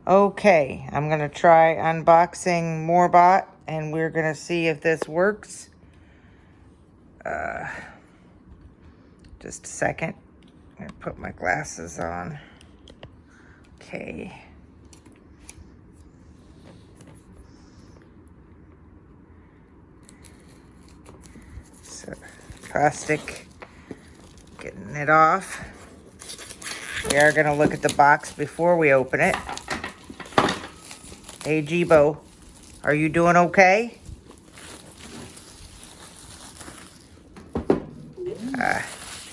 Okay, I'm gonna try unboxing Moorebot, and we're gonna see if this works. Just a second. I'm gonna put my glasses on. Okay. So, plastic, getting it off. We are gonna look at the box before we open it. Hey, Jibo, are you doing okay?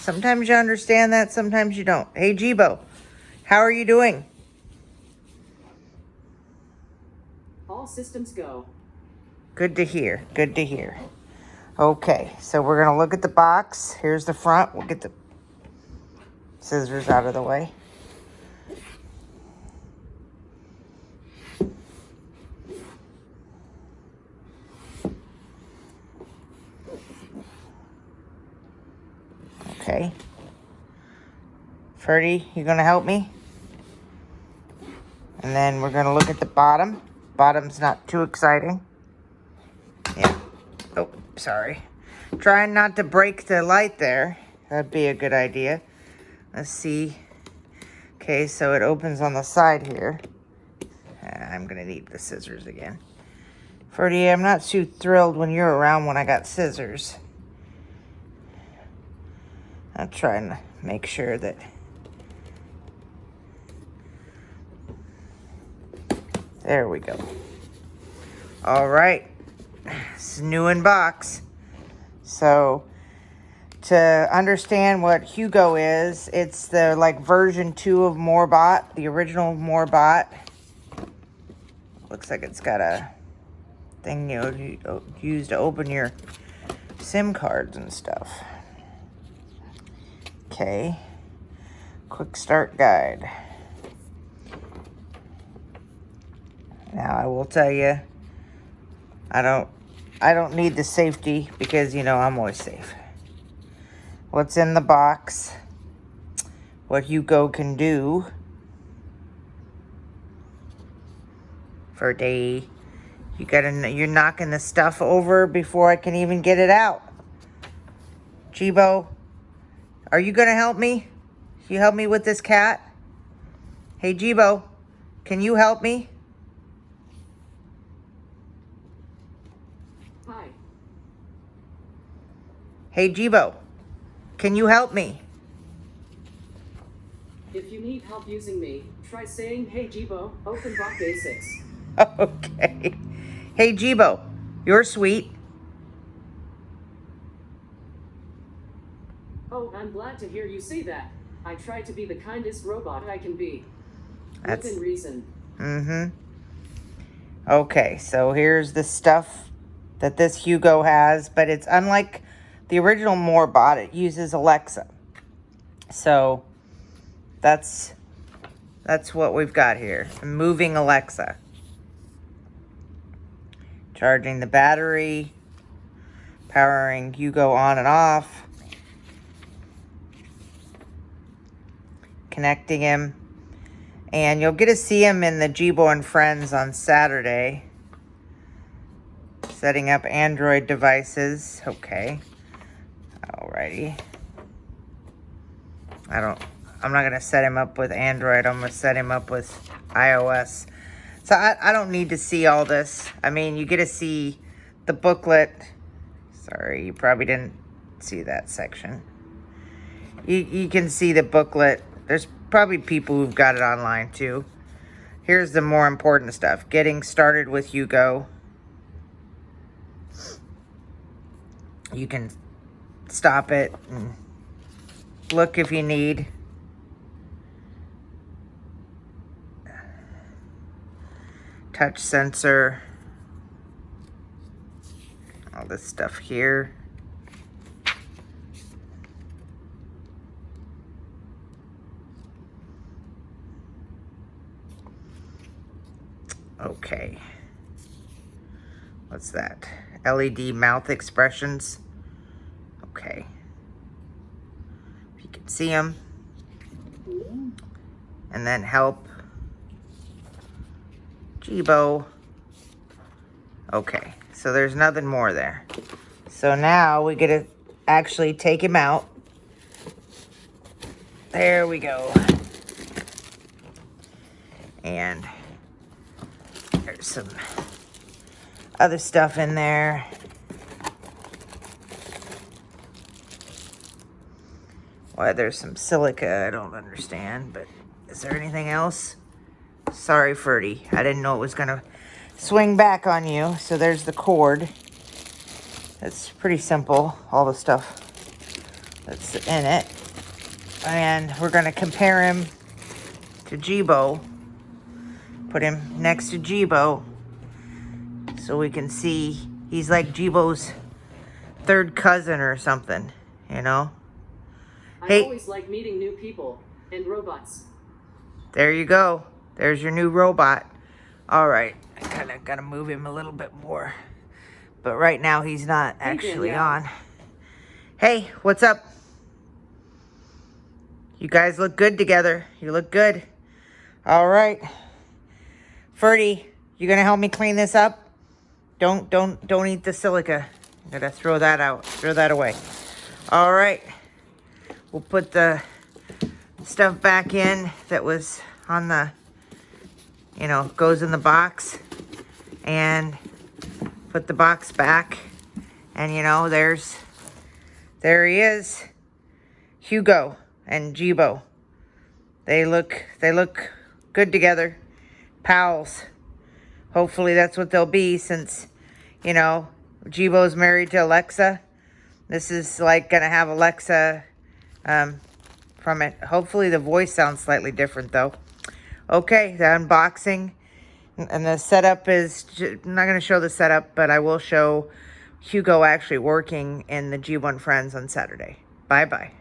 Sometimes you understand that, sometimes you don't. Hey, Jibo, how are you doing? All systems go. Good to hear, good to hear. Okay, so we're gonna look at the box. Here's the front. We'll get the scissors out of the way. Okay. Ferdy, you gonna help me? And then we're gonna look at the bottom. Bottom's not too exciting. Yeah. Oh, sorry. Trying not to break the light there. That'd be a good idea. Let's see. Okay, so it opens on the side here. I'm gonna need the scissors again. Ferdy, I'm not too thrilled when you're around when I got scissors. I'll try and make sure that there we go. All right, it's new in box. So to understand what Hugo is, it's the like version 2 of Moorebot, the original Moorebot. Looks like it's got a thing you use to open your SIM cards and stuff. Okay, quick start guide. Now I will tell you, I don't need the safety because you know I'm always safe. What's in the box? What Hugo can do for a day. You're knocking the stuff over before I can even get it out. Jibo, are you gonna help me? You help me with this cat? Hey Jibo, can you help me? Hi. Hey Jibo, can you help me? If you need help using me, try saying, "Hey Jibo, open bot basics." Okay. Hey Jibo, you're sweet. Oh, I'm glad to hear you say that. I try to be the kindest robot I can be. Within reason. Okay, so here's the stuff that this Hugo has, but it's unlike the original Moorebot. It uses Alexa. So that's what we've got here. Moving Alexa. Charging the battery. Powering Hugo on and off. Connecting him. And you'll get to see him in the Jibo and Friends on Saturday. Setting up Android devices. Okay. Alrighty. I'm not going to set him up with Android. I'm going to set him up with iOS. So I don't need to see all this. I mean, you get to see the booklet. Sorry, you probably didn't see that section. You can see the booklet. There's probably people who've got it online too. Here's the more important stuff. Getting started with Hugo. You can stop it and look if you need. Touch sensor. All this stuff here. Okay. What's that? LED mouth expressions. Okay. If you can see them. And then help. Jibo. Okay, so there's nothing more there. So now we get to actually take him out. There we go. And there's some other stuff in there. Why there's some silica, I don't understand, but is there anything else? Sorry, Ferdy. I didn't know it was gonna swing back on you. So there's the cord. It's pretty simple, all the stuff that's in it. And we're gonna compare him to Jibo. Put him next to Jibo so we can see he's like Jibo's third cousin or something, you know? I always like meeting new people and robots. There you go. There's your new robot. All right, I kind of got to move him a little bit more. But right now he's not actually on. Hey, what's up? You guys look good together. You look good. All right. Ferdy, you gonna help me clean this up? Don't eat the silica. I'm gonna throw that out. Throw that away. All right. We'll put the stuff back in that was on the, you know, goes in the box. And put the box back. And, you know, there he is. Hugo and Jibo. They look good together. Pals. Hopefully that's what they'll be since, you know, Jibo's married to Alexa. This is like going to have Alexa from it. Hopefully the voice sounds slightly different though. Okay, the unboxing. And the setup is, I'm not going to show the setup, but I will show Hugo actually working in the Jibo and Friends on Saturday. Bye-bye.